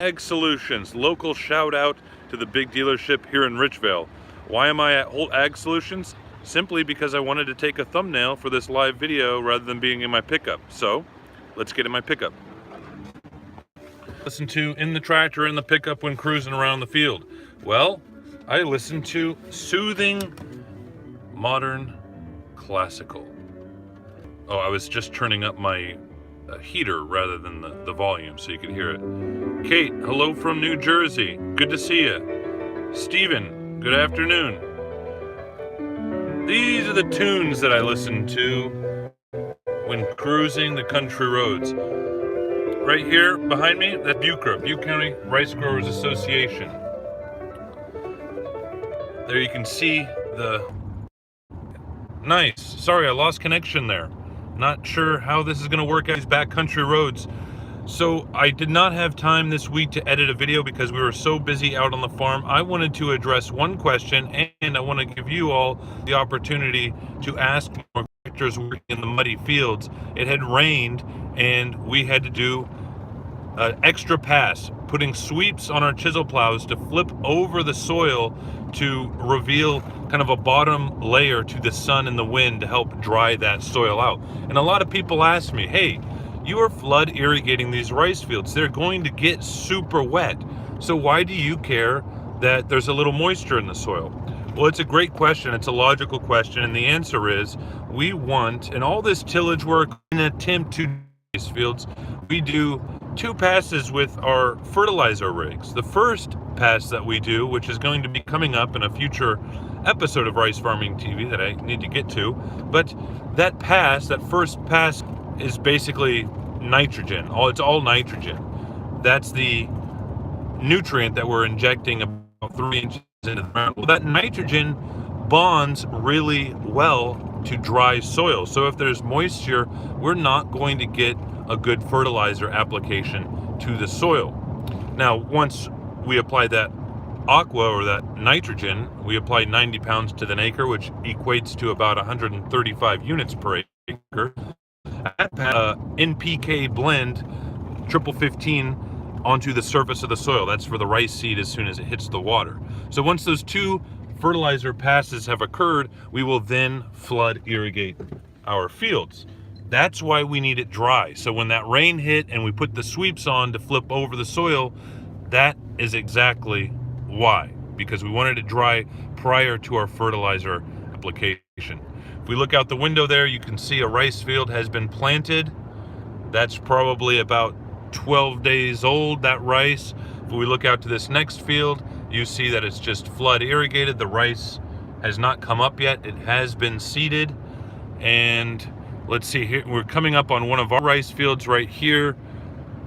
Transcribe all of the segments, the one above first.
Ag Solutions, local shout out to the big dealership here in Richvale. Why am I at Holt Ag Solutions? Simply because I wanted to take a thumbnail for this live video rather than being in my pickup. So let's get in my pickup. Listen to in the tractor, in the pickup when cruising around the field. Well, I listen to soothing, modern, classical. Oh, I was just turning up my heater rather than the volume so you could hear it. Kate, hello from New Jersey. Good to see you. Steven, good afternoon. These are the tunes that I listen to when cruising the country roads. Right here behind me, that's BUCRA, Butte County Rice Growers Association. There you can see the... Nice. Sorry, I lost connection there. Not sure how this is going to work out these backcountry roads. So I did not have time this week to edit a video because we were so busy out on the farm. I wanted to address one question, and I want to give you all the opportunity to ask more tractors working in the muddy fields. It had rained, and we had to do an extra pass, putting sweeps on our chisel plows to flip over the soil to reveal kind of a bottom layer to the sun and the wind to help dry that soil out. And a lot of people ask me, hey, you are flood irrigating these rice fields. They're going to get super wet. So why do you care that there's a little moisture in the soil? Well, it's a great question. It's a logical question. And the answer is we want, in all this tillage work, in an attempt to these fields, we do 2 passes with our fertilizer rigs. The first pass that we do, which is going to be coming up in a future episode of Rice Farming TV that I need to get to, but that pass, that first pass, is basically nitrogen. It's all nitrogen. That's the nutrient that we're injecting about 3 inches into the ground. Well, that nitrogen bonds really well to dry soil. So if there's moisture, we're not going to get a good fertilizer application to the soil. Now, once we apply that aqua or that nitrogen, we apply 90 pounds to an acre, which equates to about 135 units per acre. NPK blend 1515 onto the surface of the soil. That's for the rice seed as soon as it hits the water. So once those 2 fertilizer passes have occurred, we will then flood irrigate our fields. That's why we need it dry. So when that rain hit and we put the sweeps on to flip over the soil, that is exactly why, because we wanted it dry prior to our fertilizer application. If we look out the window there, you can see a rice field has been planted. That's probably about 12 days old, that rice. If we look out to this next field, you see that it's just flood irrigated. The rice has not come up yet. It has been seeded. And let's see here, we're coming up on one of our rice fields right here.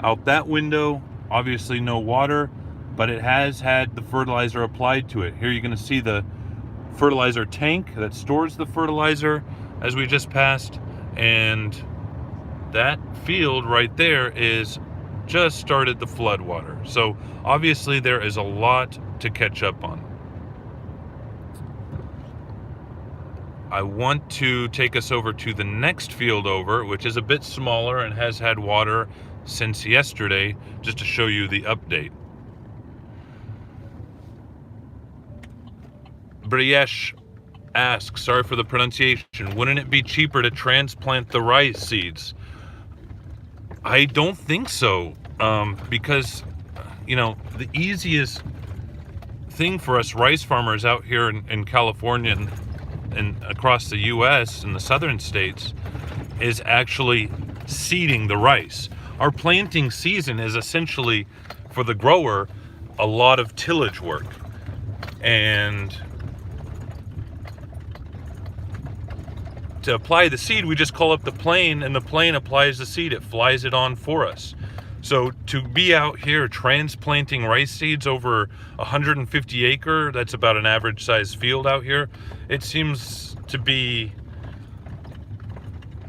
Out that window, obviously no water, but it has had the fertilizer applied to it. Here you're going to see the fertilizer tank that stores the fertilizer as we just passed, and that field right there is just started the flood water. So obviously there is a lot to catch up on. I want to take us over to the next field over, which is a bit smaller and has had water since yesterday, just to show you the update. Briesh asks, sorry for the pronunciation, wouldn't it be cheaper to transplant the rice seeds? I don't think so, because, you know, the easiest thing for us rice farmers out here in California and across the U.S. and the southern states is actually seeding the rice. Our planting season is essentially, for the grower, a lot of tillage work. And to apply the seed, we just call up the plane, and the plane applies the seed. It flies it on for us. So to be out here transplanting rice seeds over 150 acre, that's about an average size field out here, it seems to be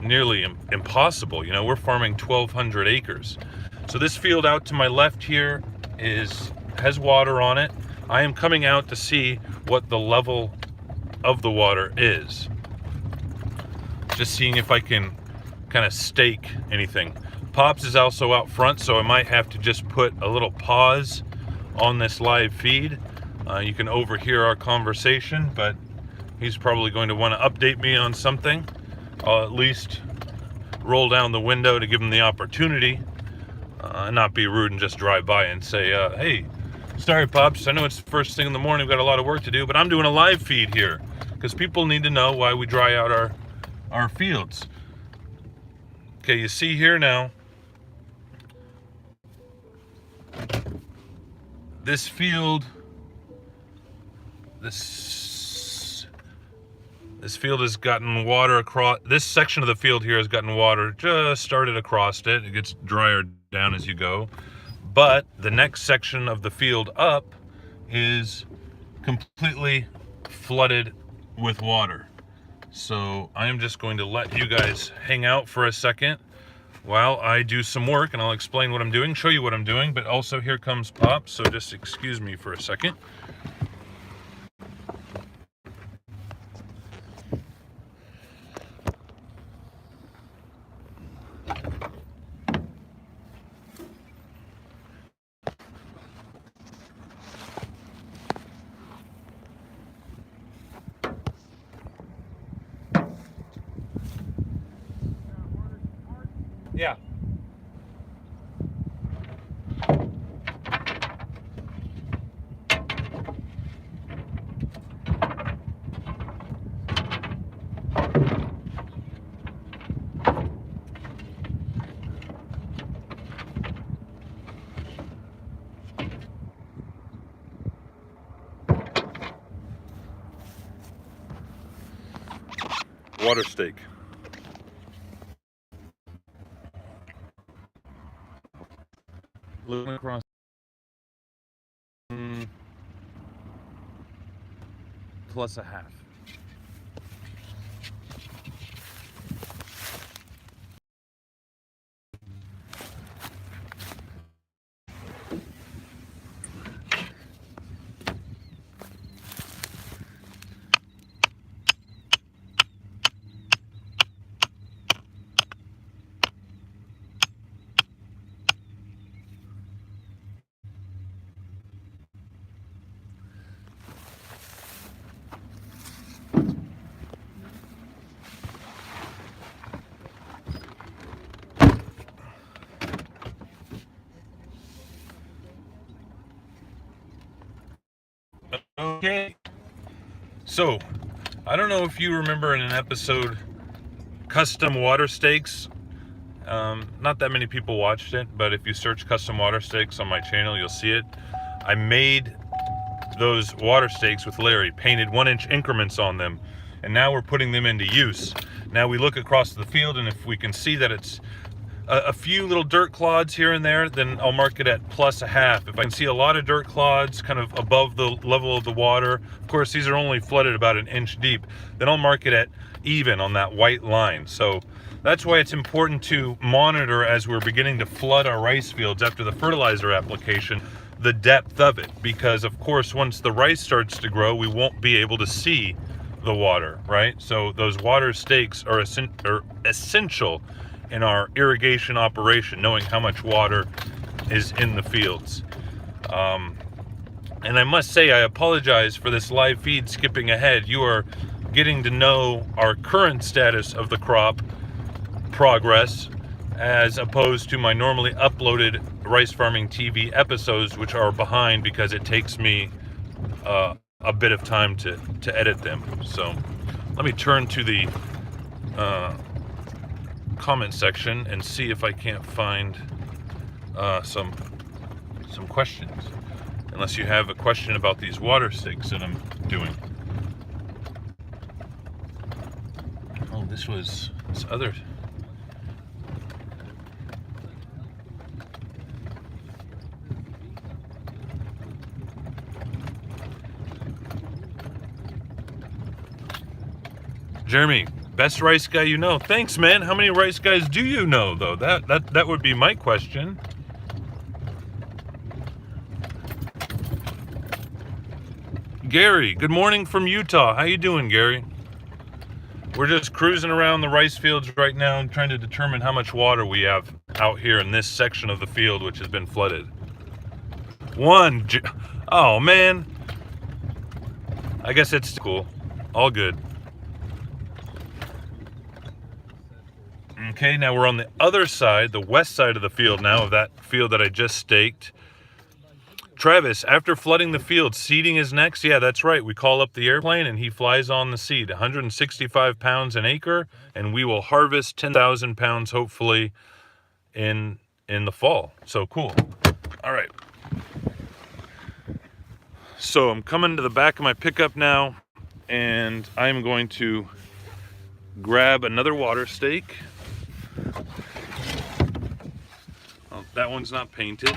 nearly impossible. You know, we're farming 1,200 acres. So this field out to my left here has water on it. I am coming out to see what the level of the water is. Just seeing if I can kind of stake anything. Pops is also out front, so I might have to just put a little pause on this live feed. You can overhear our conversation, but he's probably going to want to update me on something. I'll at least roll down the window to give him the opportunity, not be rude and just drive by and say, hey, sorry, Pops, I know it's the first thing in the morning, we've got a lot of work to do, but I'm doing a live feed here, because people need to know why we dry out our fields. Okay, you see here now, this field, this field has gotten water across, this section of the field here has gotten water just started across it. It gets drier down as you go. But the next section of the field up is completely flooded with water. So I am just going to let you guys hang out for a second while I do some work, and I'll explain what I'm doing, show you what I'm doing, but also here comes Pop, so just excuse me for a second. Yeah. Water stake. Looking across. Plus a half. Okay, so I don't know if you remember in an episode, custom water stakes. Not that many people watched it, but if you search custom water stakes on my channel, you'll see it. I made those water stakes with Larry, painted 1-inch increments on them, and now we're putting them into use. Now we look across the field, and if we can see that it's a few little dirt clods here and there, then I'll mark it at plus a half. If I can see a lot of dirt clods kind of above the level of the water, of course these are only flooded about 1 inch deep, then I'll mark it at even on that white line. So that's why it's important to monitor as we're beginning to flood our rice fields after the fertilizer application, the depth of it, because of course once the rice starts to grow, we won't be able to see the water, right? So those water stakes are essential in our irrigation operation, knowing how much water is in the fields. And I must say, I apologize for this live feed skipping ahead. You are getting to know our current status of the crop progress, as opposed to my normally uploaded Rice Farming TV episodes, which are behind because it takes me a bit of time to edit them. So let me turn to the comment section and see if I can't find some questions, unless you have a question about these water stakes that I'm doing. Oh, this other. Jeremy, best rice guy you know. Thanks, man. How many rice guys do you know, though? That would be my question. Gary, good morning from Utah. How you doing, Gary? We're just cruising around the rice fields right now and trying to determine how much water we have. out here in this section of the field which has been flooded. Oh man, I guess it's cool, all good. Okay, now we're on the other side, the west side of the field now, of that field that I just staked. Travis, after flooding the field, seeding is next. Yeah, that's right. We call up the airplane and he flies on the seed. 165 pounds an acre, and we will harvest 10,000 pounds hopefully in the fall. So cool. All right. So I'm coming to the back of my pickup now, and I'm going to grab another water stake. Oh, that one's not painted.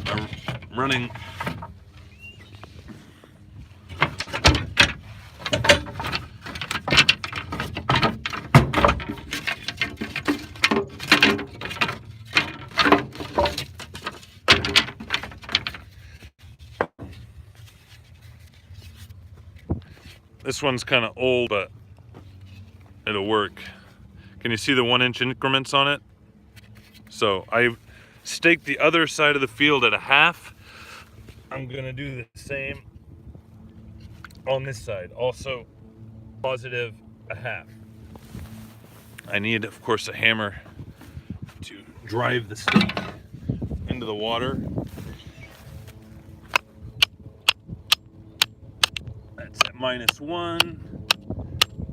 I'm running this one's kind of old, but it'll work. Can you see the 1-inch increments on it? So I staked the other side of the field at a half. I'm gonna do the same on this side, also positive a half. I need, of course, a hammer to drive the stake into the water. That's at -1.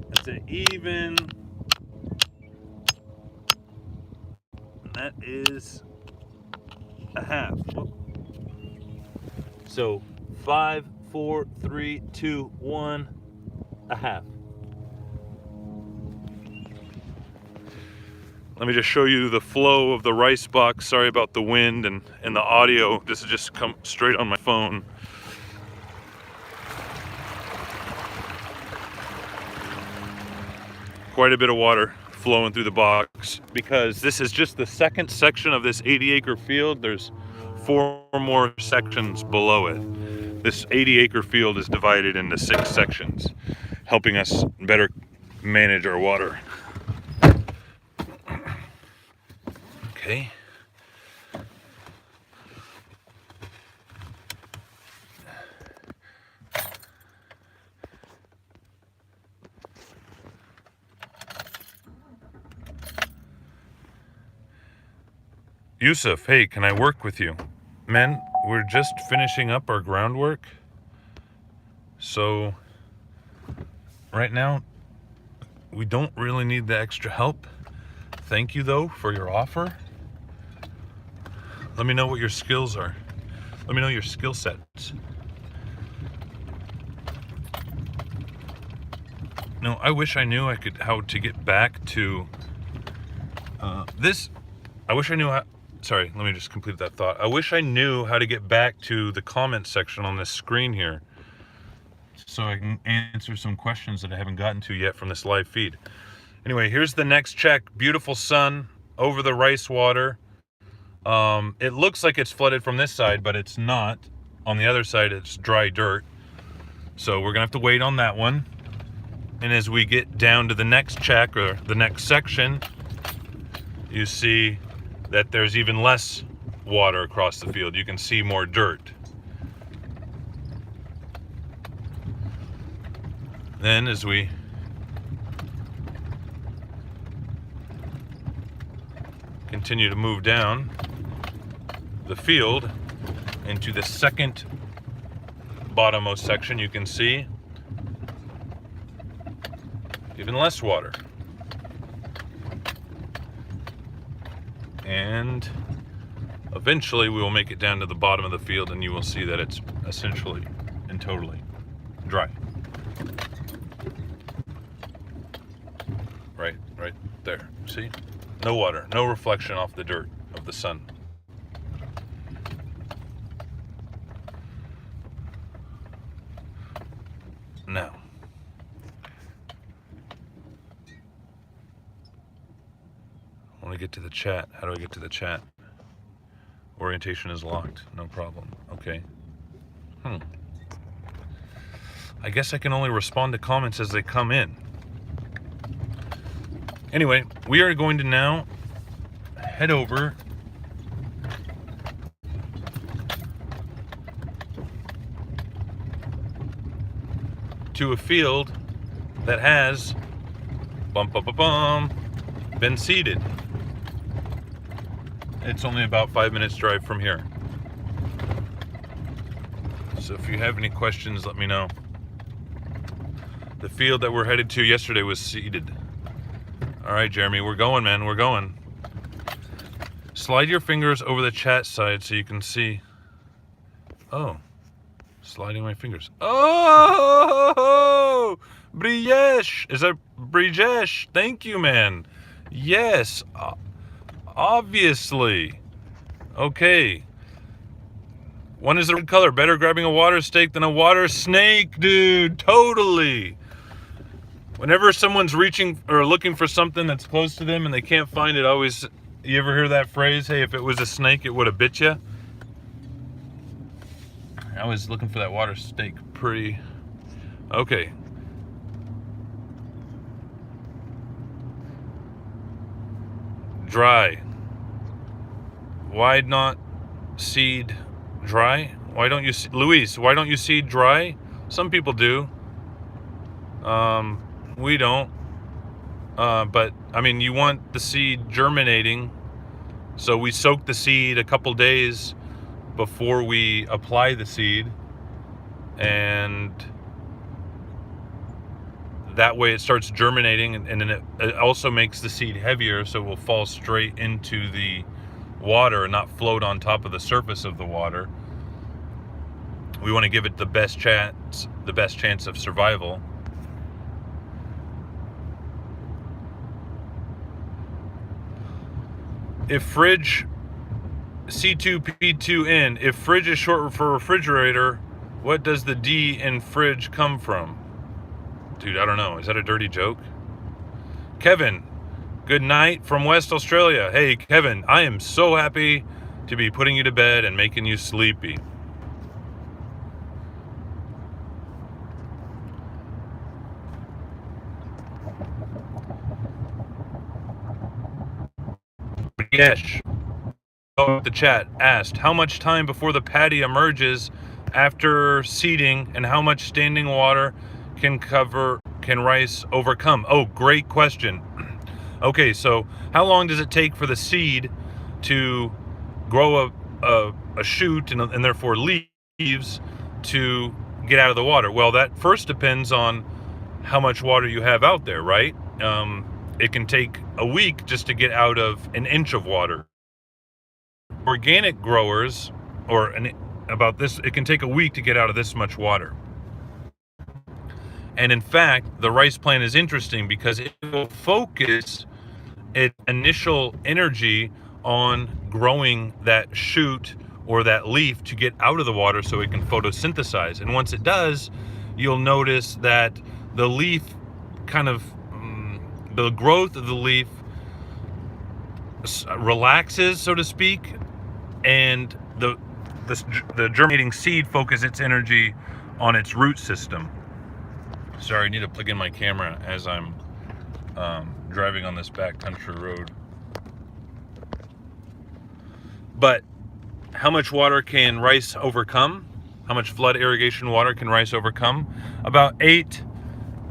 That's at even. And that is a half. So 5, 4, 3, 2, 1, a half. Let me just show you the flow of the rice box. Sorry about the wind and the audio. This has just come straight on my phone. Quite a bit of water flowing through the box because this is just the second section of this 80-acre field. There's 4 more sections below it. This 80-acre field is divided into 6 sections, helping us better manage our water. Okay. Yusuf, hey, can I work with you? Men, we're just finishing up our groundwork. So right now, we don't really need the extra help. Thank you though for your offer. Let me know what your skills are. Let me know your skill sets. No, I wish I knew how to get back to this. I wish I knew how. Sorry, let me just complete that thought. I wish I knew how to get back to the comment section on this screen here so I can answer some questions that I haven't gotten to yet from this live feed. Anyway, here's the next check. Beautiful sun over the rice water. It looks like it's flooded from this side, but it's not. On the other side, it's dry dirt. So we're gonna have to wait on that one. And as we get down to the next check, or the next section, you see that there's even less water across the field. You can see more dirt. Then as we continue to move down the field into the second bottommost section, you can see even less water. And eventually we will make it down to the bottom of the field and you will see that it's essentially and totally dry. Right there. See? No water, no reflection off the dirt of the sun. Now, I want to get to the chat. How do I get to the chat? Orientation is locked. No problem. Okay. I guess I can only respond to comments as they come in. Anyway, we are going to now head over to a field that has been seeded. It's only about 5 minutes drive from here. So if you have any questions, let me know. The field that we're headed to yesterday was seeded. All right, Jeremy, we're going, man. We're going. Slide your fingers over the chat side so you can see. Oh, sliding my fingers. Oh, Brijesh. Is that Brijesh? Thank you, man. Yes, obviously. Okay. One is the red color. Better grabbing a water snake than a water snake, dude. Totally. Whenever someone's reaching or looking for something that's close to them and they can't find it, always, you ever hear that phrase, hey, if it was a snake, it would have bit you? I was looking for that water snake pretty... Okay. Dry. Why not seed dry? Why don't you, Luis, why don't you seed dry? Some people do. We don't. But, I mean, you want the seed germinating. So we soak the seed a couple days before we apply the seed. And that way it starts germinating. And then it also makes the seed heavier, so it will fall straight into the water and not float on top of the surface of the water. We want to give it the best chance of survival. If fridge C2P2N, if fridge is short for refrigerator, what does the D in fridge come from? Dude, I don't know. Is that a dirty joke? Kevin, good night from West Australia. Hey, Kevin, I am so happy to be putting you to bed and making you sleepy. Yes. The chat asked, how much time before the patty emerges after seeding and how much standing water can rice overcome? Oh, great question. Okay, so how long does it take for the seed to grow a shoot and therefore leaves to get out of the water? Well, that first depends on how much water you have out there, right? It can take a week just to get out of an inch of water. Organic growers, it can take a week to get out of this much water. And in fact, the rice plant is interesting because it will focus its initial energy on growing that shoot or that leaf to get out of the water so it can photosynthesize. And once it does, you'll notice that the leaf the growth of the leaf relaxes, so to speak, and the germinating seed focuses its energy on its root system. Sorry, I need to plug in my camera as I'm driving on this backcountry road. But how much water can rice overcome? How much flood irrigation water can rice overcome? About 8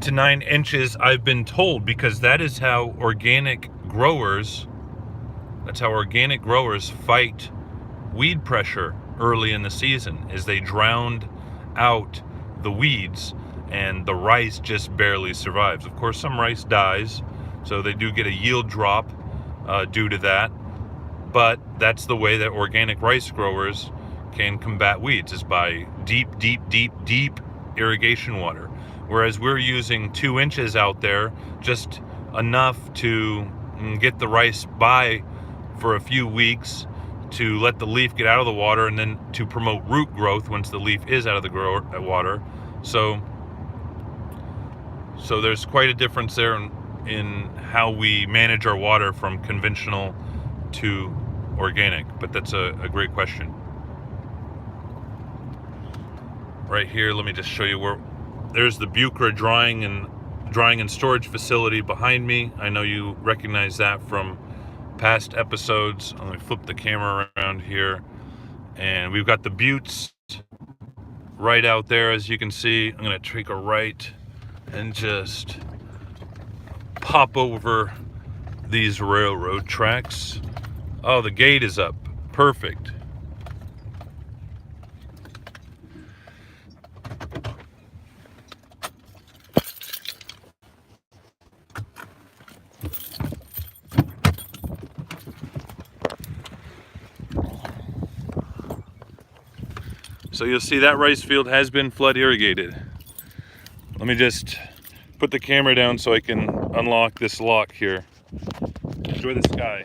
to 9 inches, I've been told, because that is how organic growers fight weed pressure early in the season, is they drowned out the weeds and the rice just barely survives. Of course, some rice dies, so they do get a yield drop due to that. But that's the way that organic rice growers can combat weeds, is by deep irrigation water. Whereas we're using 2 inches out there, just enough to get the rice by for a few weeks, to let the leaf get out of the water, and then to promote root growth once the leaf is out of the water. So there's quite a difference there in how we manage our water from conventional to organic. But that's a great question. Right here, let me just show you where there's the buchra drying drying and storage facility behind me. I know you recognize that from past episodes. Let me flip the camera around here. And we've got the buttes right out there, as you can see. I'm gonna take a right and just pop over these railroad tracks. Oh, the gate is up. Perfect. So you'll see that rice field has been flood irrigated. Let me just put the camera down so I can unlock this lock here. Enjoy the sky.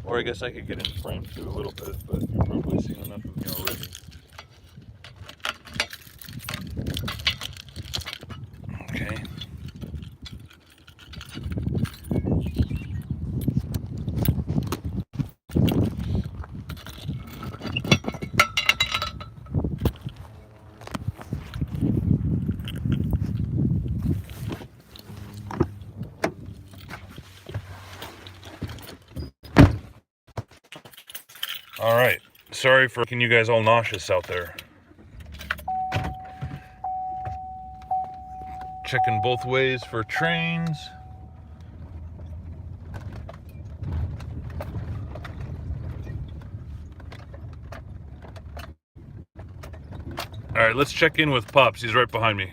Or I guess I could get in frame too a little bit, but you're probably seeing enough of me already. Okay. All right. Sorry for making you guys all nauseous out there. Checking both ways for trains. All right, let's check in with Pops. He's right behind me.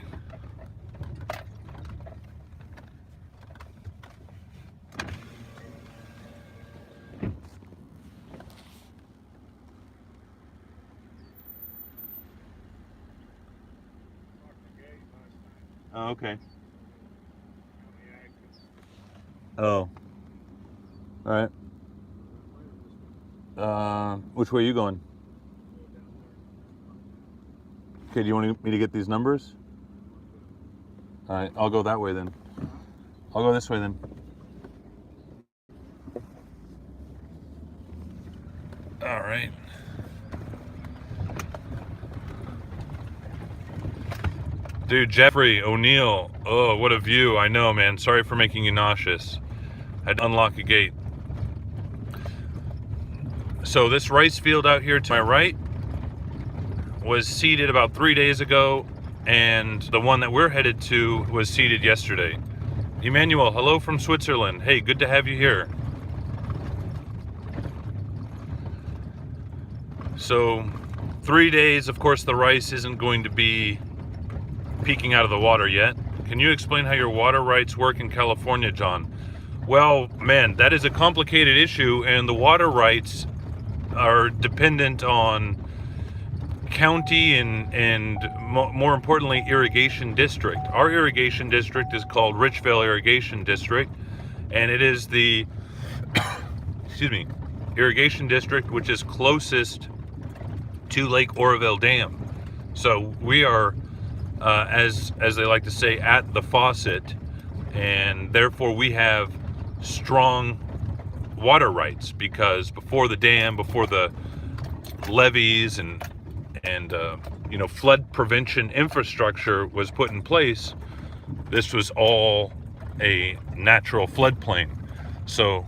Oh, okay. Oh. All right. Which way are you going? Okay, do you want me to get these numbers? All right, I'll go that way then. I'll go this way then. All right. Dude, Jeffrey O'Neill. Oh, what a view. I know, man. Sorry for making you nauseous. I had to unlock a gate. So this rice field out here to my right was seeded about 3 days ago, and the one that we're headed to was seeded yesterday. Emmanuel, hello from Switzerland. Hey, good to have you here. So 3 days, of course, the rice isn't going to be peeking out of the water yet. Can you explain how your water rights work in California, John? Well, man, that is a complicated issue, and the water rights are dependent on county and more importantly, irrigation district. Our irrigation district is called Richville Irrigation District, and it is the excuse me, irrigation district which is closest to Lake Oroville Dam. So we are as they like to say, at the faucet, and therefore we have strong water rights, because before the dam, before the levees and flood prevention infrastructure was put in place, this was all a natural floodplain. So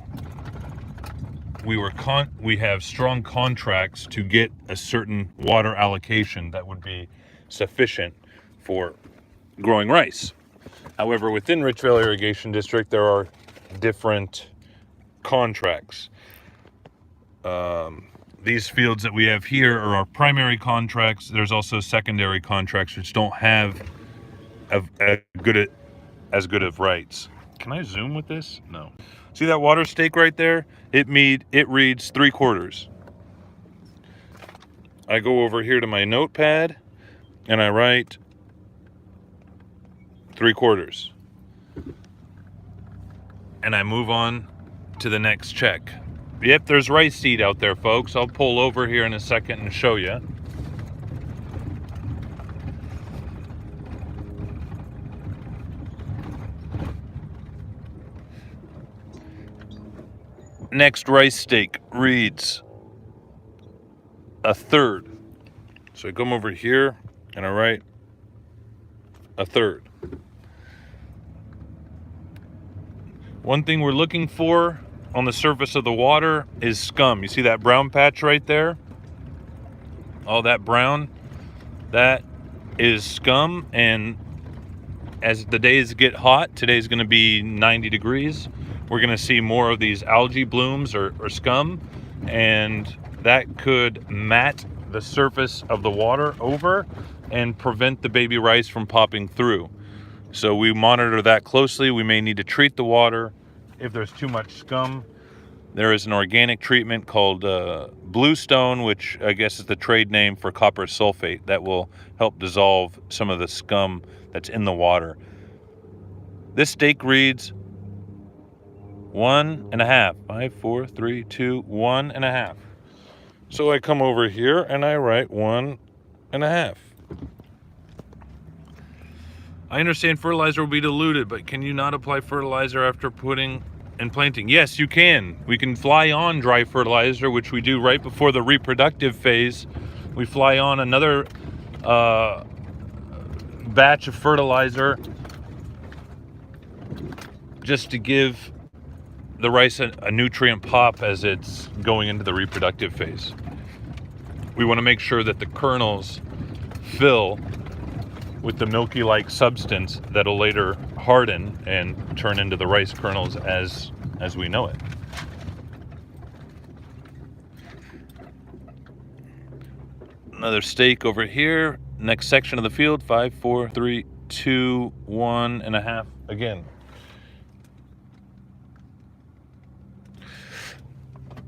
we have strong contracts to get a certain water allocation that would be sufficient for growing rice. However, within Richville Irrigation District, there are different contracts. These fields that we have here are our primary contracts. There's also secondary contracts which don't have as good of rights. Can I zoom with this? No. See that water stake right there? It reads 3/4. I go over here to my notepad and I write 3/4. And I move on to the next check. Yep, there's rice seed out there, folks. I'll pull over here in a second and show you. Next rice stake reads 1/3. So I come over here and I write 1/3. One thing we're looking for on the surface of the water is scum. You see that brown patch right there? All that brown, that is scum. And as the days get hot, today's going to be 90 degrees, we're going to see more of these algae blooms or scum, and that could mat the surface of the water over and prevent the baby rice from popping through. So we monitor that closely. We may need to treat the water if there's too much scum. There is an organic treatment called bluestone, which I guess is the trade name for copper sulfate, that will help dissolve some of the scum that's in the water. This stake reads 1.5. 5, 4, 3, 2, 1.5. So I come over here and I write 1.5. I understand fertilizer will be diluted, but can you not apply fertilizer after putting and planting? Yes, you can. We can fly on dry fertilizer, which we do right before the reproductive phase. We fly on another batch of fertilizer just to give the rice a nutrient pop as it's going into the reproductive phase. We want to make sure that the kernels fill with the milky-like substance that'll later harden and turn into the rice kernels as we know it. Another stake over here. Next section of the field. 5, 4, 3, 2, 1.5. Again.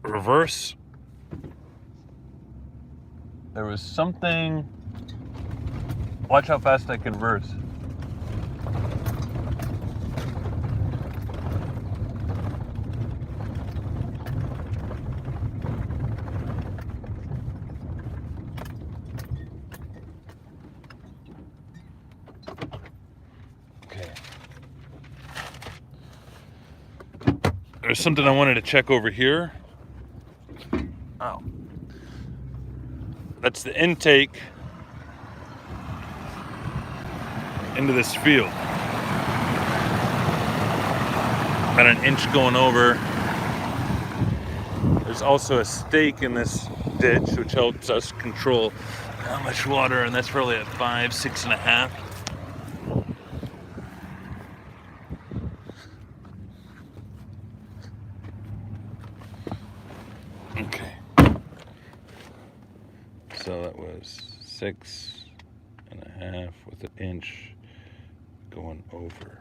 Reverse. There was something. Watch how fast I can reverse. Okay. There's something I wanted to check over here. Oh. That's the intake into this field. About an inch going over. There's also a stake in this ditch, which helps us control how much water, and that's probably at 5, 6.5. Okay. So that was 6.5 with an inch going over.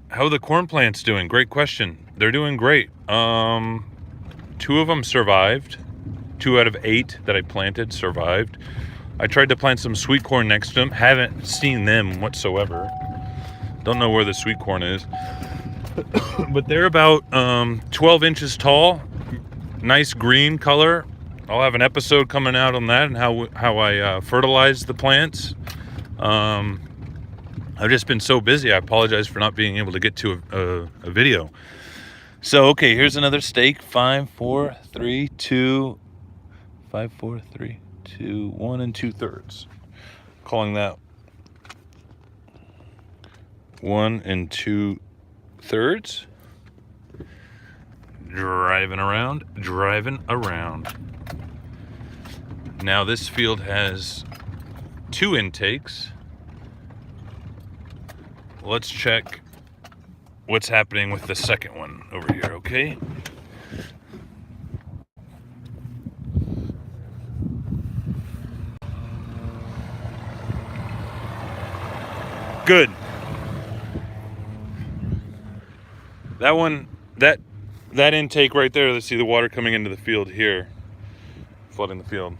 How are the corn plants doing? Great question. They're doing great. 2 of them survived. 2 out of 8 that I planted survived. I tried to plant some sweet corn next to them. Haven't seen them whatsoever. Don't know where the sweet corn is. But they're about 12 inches tall. Nice green color. I'll have an episode coming out on that and how I fertilize the plants. I've just been so busy. I apologize for not being able to get to a video. So, okay, here's another stake. 5, 4, 3, 2, 5, 4, 3, 2, 1 2/3. Calling that 1 2/3. Driving around. Now this field has 2 intakes. Let's check what's happening with the second one over here, okay? Good. That one, that intake right there, let's see the water coming into the field here, flooding the field.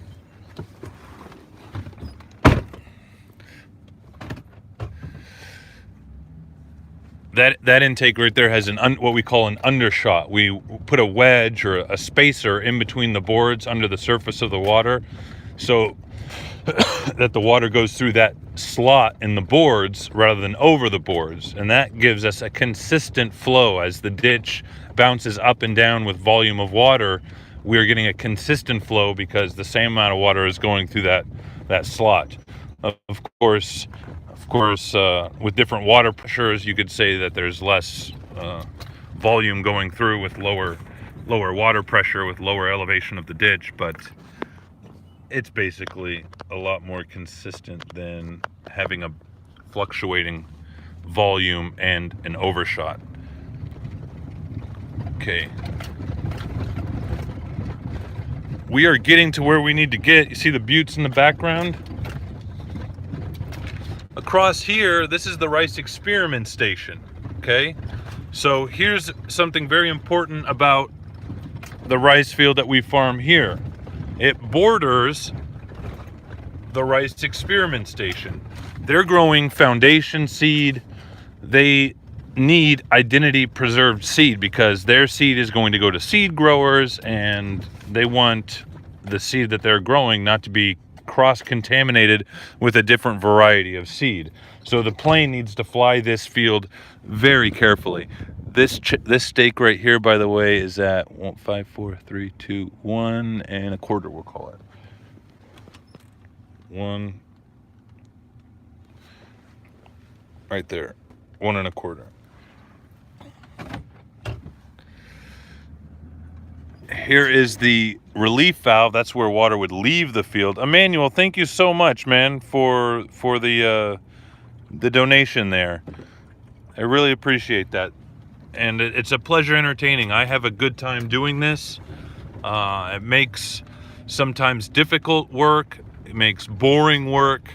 That intake right there has what we call an undershot. We put a wedge or a spacer in between the boards under the surface of the water, so that the water goes through that slot in the boards rather than over the boards, and that gives us a consistent flow. As the ditch bounces up and down with volume of water, we're getting a consistent flow because the same amount of water is going through that slot. Of course, with different water pressures, you could say that there's less volume going through with lower water pressure, with lower elevation of the ditch, but it's basically a lot more consistent than having a fluctuating volume and an overshot. Okay. We are getting to where we need to get. You see the buttes in the background? Across here, this is the rice experiment station, okay? So here's something very important about the rice field that we farm here. It borders the rice experiment station. They're growing foundation seed. They need identity preserved seed because their seed is going to go to seed growers, and they want the seed that they're growing not to be cross-contaminated with a different variety of seed. So the plane needs to fly this field very carefully. This stake right here, by the way, is at 5, 4, 3, 2, 1 and a quarter, we'll call it. 1 right there, 1 and a quarter. Here is the relief valve. That's where water would leave the field. Emmanuel, thank you so much, man, for the donation there. I really appreciate that, and it's a pleasure entertaining. I have a good time doing this. It makes sometimes difficult work. It makes boring work.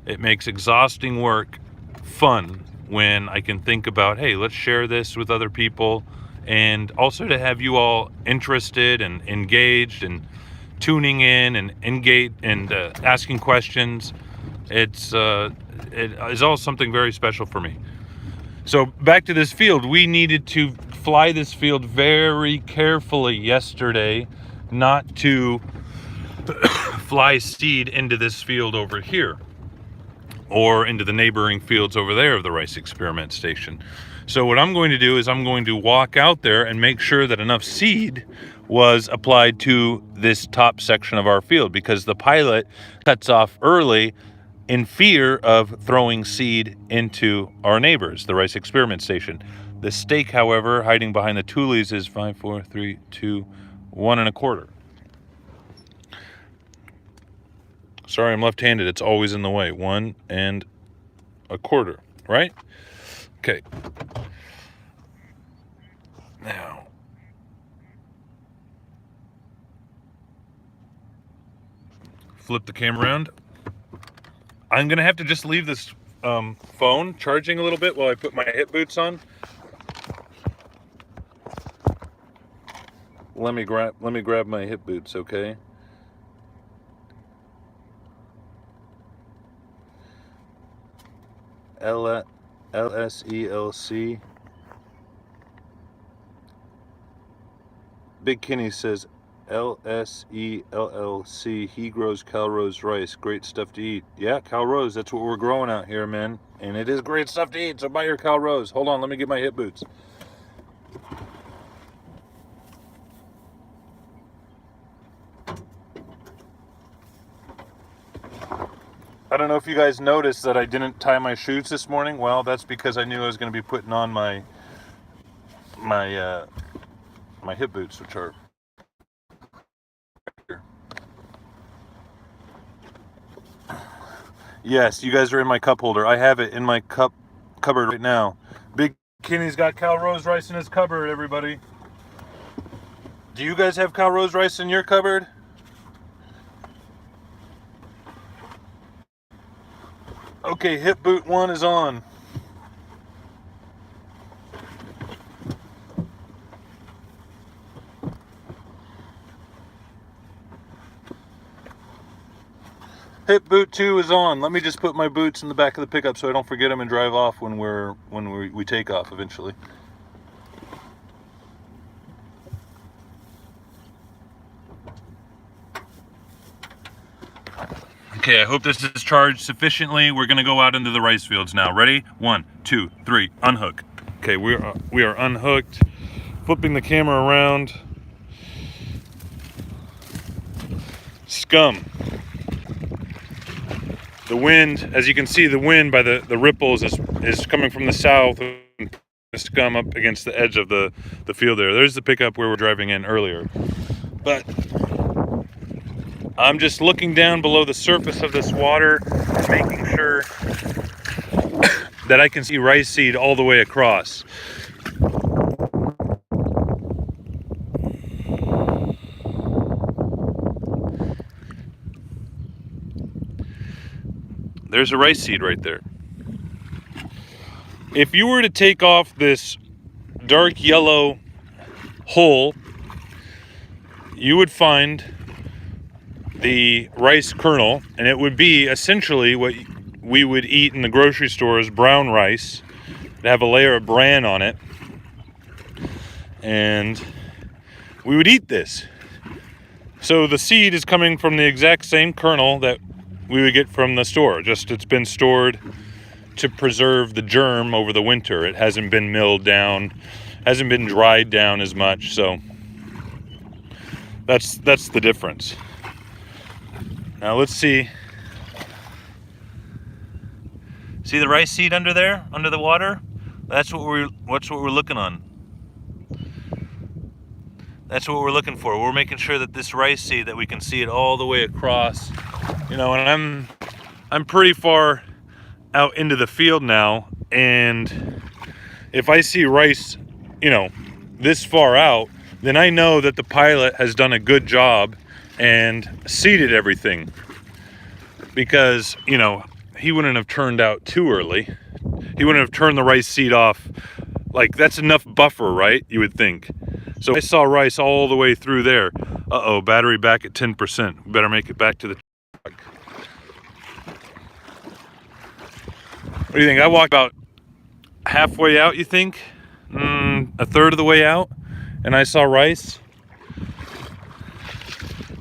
It makes exhausting work fun when I can think about, hey, let's share this with other people. And also to have you all interested and engaged and tuning in and engaged and asking questions. It is all something very special for me. So back to this field. We needed to fly this field very carefully yesterday, not to fly seed into this field over here or into the neighboring fields over there of the rice experiment station. So what I'm going to do is I'm going to walk out there and make sure that enough seed was applied to this top section of our field, because the pilot cuts off early in fear of throwing seed into our neighbors, the rice experiment station. The stake, however, hiding behind the Tillage is 5, 4, 3, 2, 1 and a quarter. Sorry, I'm left-handed. It's always in the way. 1 and a quarter, right? Okay. Now, flip the camera around. I'm going to have to just leave this phone charging a little bit while I put my hip boots on. Let me grab my hip boots, okay? LSELC. Big Kenny says LSELLC. He grows Calrose rice. Great stuff to eat. Yeah, Calrose. That's what we're growing out here, man. And it is great stuff to eat. So buy your Calrose. Hold on, let me get my hip boots. I don't know if you guys noticed that I didn't tie my shoes this morning. Well, that's because I knew I was going to be putting on my hip boots, which are here. Yes, you guys are in my cup holder. I have it in my cupboard right now. Big Kenny's got Calrose rice in his cupboard, everybody. Do you guys have Calrose rice in your cupboard? Okay, hip boot 1 is on. Hip boot 2 is on. Let me just put my boots in the back of the pickup so I don't forget them and drive off when we take off eventually. Okay, I hope this is charged sufficiently. We're gonna go out into the rice fields now. Ready? 1, 2, 3, unhook. Okay, we are unhooked. Flipping the camera around. Scum. The wind, as you can see, the wind by the ripples is coming from the south and the scum up against the edge of the field there. There's the pickup where we're driving in earlier. But I'm just looking down below the surface of this water and making sure that I can see rice seed all the way across. There's a rice seed right there. If you were to take off this dark yellow hull, you would find the rice kernel, and it would be essentially what we would eat in the grocery stores, brown rice. It'd have a layer of bran on it, and we would eat this. So the seed is coming from the exact same kernel that we would get from the store, just it's been stored to preserve the germ over the winter. It hasn't been milled down, hasn't been dried down as much, so that's the difference. Now let's see the rice seed under there, under the water? That's what we're looking on. That's what we're looking for. We're making sure that this rice seed, that we can see it all the way across. You know, and I'm pretty far out into the field now, and if I see rice, you know, this far out, then I know that the pilot has done a good job and seeded everything, because, you know, he wouldn't have turned out too early. He wouldn't have turned the rice seed off. Like, that's enough buffer, right? You would think. So I saw rice all the way through there. Uh-oh, battery back at 10%. We better make it back to the truck. What do you think? I walked about halfway out, you think? A third of the way out, and I saw rice.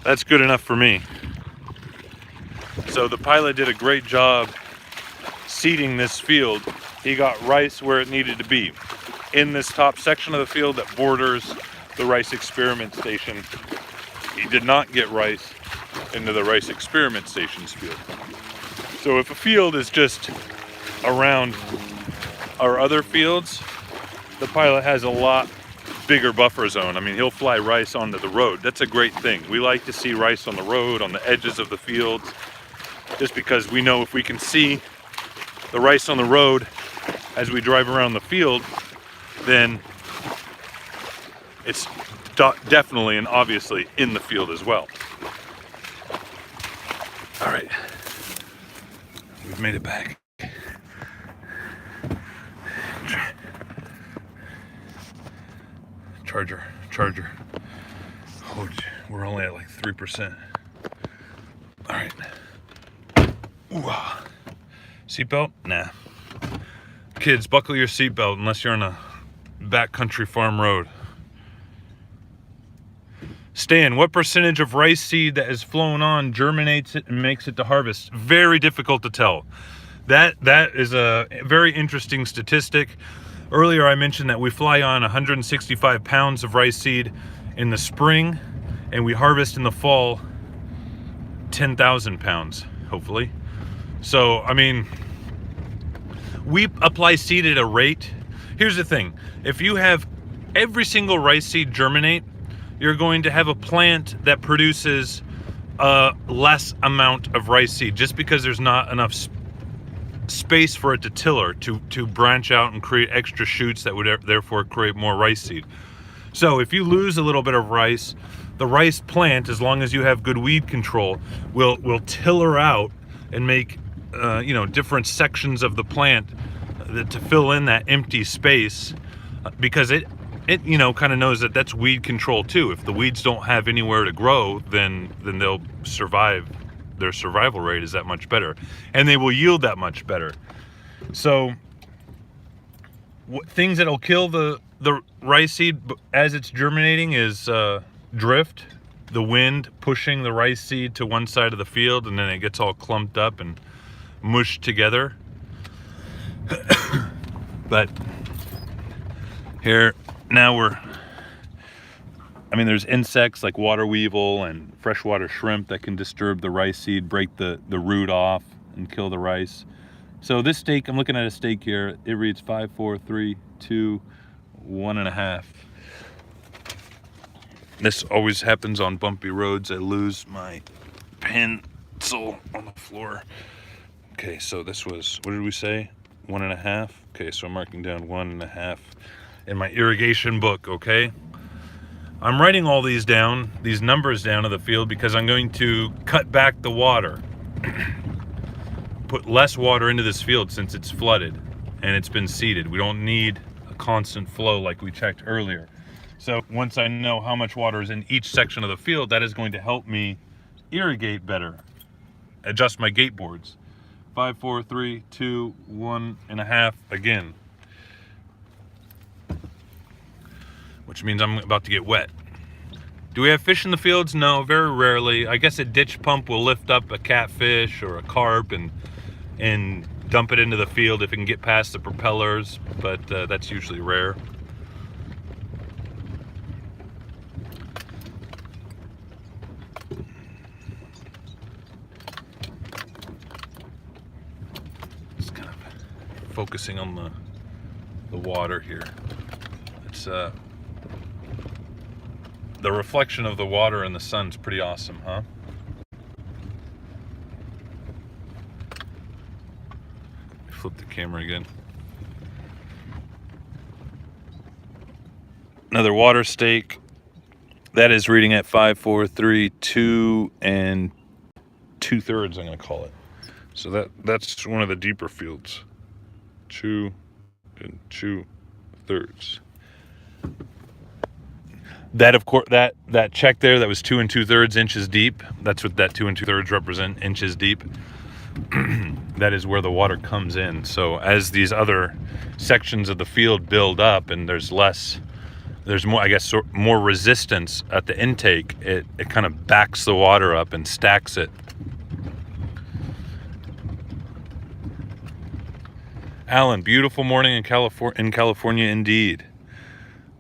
That's good enough for me. So the pilot did a great job seeding this field. He got rice where it needed to be, in this top section of the field that borders the rice experiment station. He did not get rice into the rice experiment station's field. So if a field is just around our other fields, the pilot has a lot bigger buffer zone. I mean, he'll fly rice onto the road. That's a great thing. We like to see rice on the road, on the edges of the fields, just because we know if we can see the rice on the road as we drive around the field, then it's definitely and obviously in the field as well. All right, we've made it back. Charger. Oh, we're only at like 3%. All right. Ooh-ah. Seatbelt? Nah. Kids, buckle your seatbelt unless you're on a backcountry farm road. Stan, what percentage of rice seed that is flown on germinates it and makes it to harvest? Very difficult to tell. That is a very interesting statistic. Earlier I mentioned that we fly on 165 pounds of rice seed in the spring, and we harvest in the fall 10,000 pounds, hopefully. So, I mean, we apply seed at a rate. Here's the thing. If you have every single rice seed germinate, you're going to have a plant that produces a less amount of rice seed, just because there's not enough space for it to tiller, to branch out and create extra shoots that would therefore create more rice seed. So if you lose a little bit of rice, the rice plant, as long as you have good weed control, will tiller out and make you know, different sections of the plant to fill in that empty space, because it you know, kind of knows that that's weed control too. If the weeds don't have anywhere to grow, then they'll survive. Their survival rate is that much better, and they will yield that much better. So things that'll kill the rice seed as it's germinating is drift, the wind pushing the rice seed to one side of the field, and then it gets all clumped up and mushed together. But here now I mean, there's insects like water weevil and freshwater shrimp that can disturb the rice seed, break the root off, and kill the rice. So this stake, I'm looking at a stake here. It reads 5, 4, 3, 2, 1.5. This always happens on bumpy roads. I lose my pencil on the floor. Okay, so this was, what did we say? 1.5. Okay, so I'm marking down 1.5 in my irrigation book, okay? I'm writing all these down, these numbers down of the field, because I'm going to cut back the water. Put less water into this field since it's flooded and it's been seeded. We don't need a constant flow like we checked earlier. So once I know how much water is in each section of the field, that is going to help me irrigate better. Adjust my gate boards. 5, 4, 3, 2, 1.5 again. Which means I'm about to get wet. Do we have fish in the fields? No, very rarely. I guess a ditch pump will lift up a catfish or a carp and dump it into the field if it can get past the propellers, but that's usually rare. Just kind of focusing on the water here. It's the reflection of the water in the sun's pretty awesome, huh? Flip the camera again. Another water stake. That is reading at 5, 4, 3, 2 and 2/3, I'm going to call it. So that's one of the deeper fields. 2 and 2/3. That, of course, that check there, that was 2 2/3 inches deep. That's what that 2 2/3 represent, inches deep. That is where the water comes in. So as these other sections of the field build up and there's more, I guess, more resistance at the intake, it kind of backs the water up and stacks it. Alan, beautiful morning in California indeed.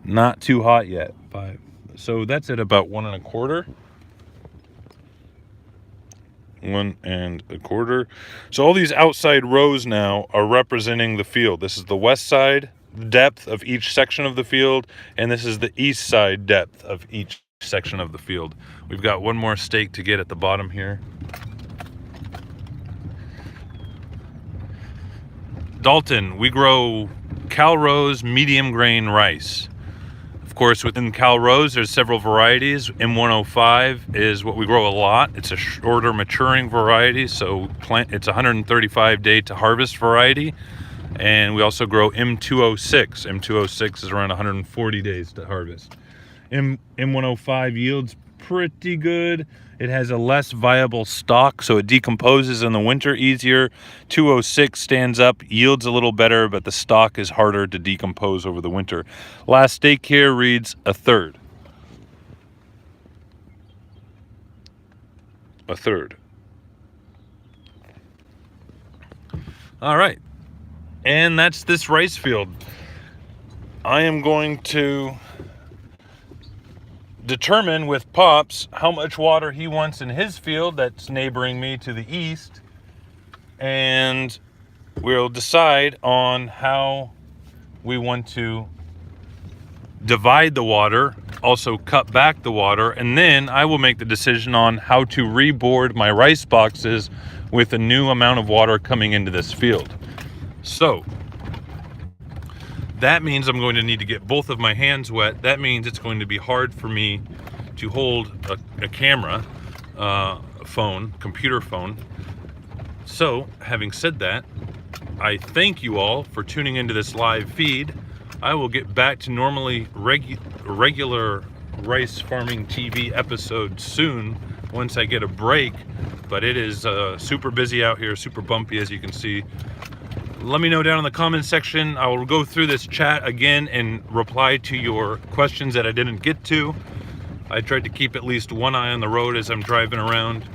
Not too hot yet. 5. So that's at about 1 1/4. 1 1/4. So all these outside rows now are representing the field. This is the west side depth of each section of the field, and this is the east side depth of each section of the field. We've got one more stake to get at the bottom here. Dalton, we grow Cal Rose medium grain rice. Of course, within Cal Rose, there's several varieties. M105 is what we grow a lot. It's a shorter maturing variety, so it's a 135 day to harvest variety. And we also grow M206. M206 is around 140 days to harvest. M105 yields pretty good. It has a less viable stalk, so it decomposes in the winter easier. 206 stands up, yields a little better, but the stalk is harder to decompose over the winter. Last stake here reads 1/3. 1/3. All right. And that's this rice field. I am going to determine with Pops how much water he wants in his field that's neighboring me to the east, and we'll decide on how we want to divide the water, also cut back the water, and then I will make the decision on how to reboard my rice boxes with a new amount of water coming into this field. So that means I'm going to need to get both of my hands wet. That means it's going to be hard for me to hold a camera, computer phone. So, having said that, I thank you all for tuning into this live feed. I will get back to normally regular rice farming TV episodes soon once I get a break, but it is super busy out here, super bumpy, as you can see. Let me know down in the comments section. I will go through this chat again and reply to your questions that I didn't get to. I tried to keep at least one eye on the road as I'm driving around.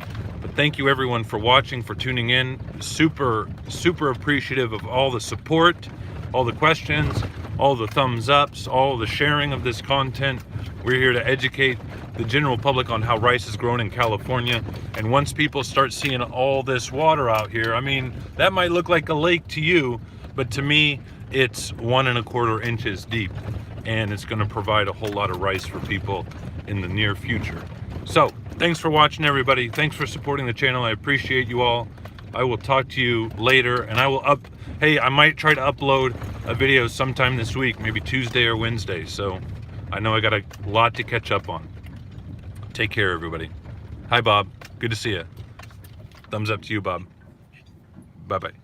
But thank you everyone for watching, for tuning in. Super, super appreciative of all the support, all the questions. all the thumbs ups, all the sharing of this content. We're here to educate the general public on how rice is grown in California. And once people start seeing all this water out here, I mean, that might look like a lake to you, but to me, it's 1¼ inches deep. And it's gonna provide a whole lot of rice for people in the near future. So, thanks for watching, everybody. Thanks for supporting the channel. I appreciate you all. I will talk to you later, and hey, I might try to upload a video sometime this week, maybe Tuesday or Wednesday. So I know I got a lot to catch up on. Take care, everybody. Hi, Bob. Good to see you. Thumbs up to you, Bob. Bye-bye.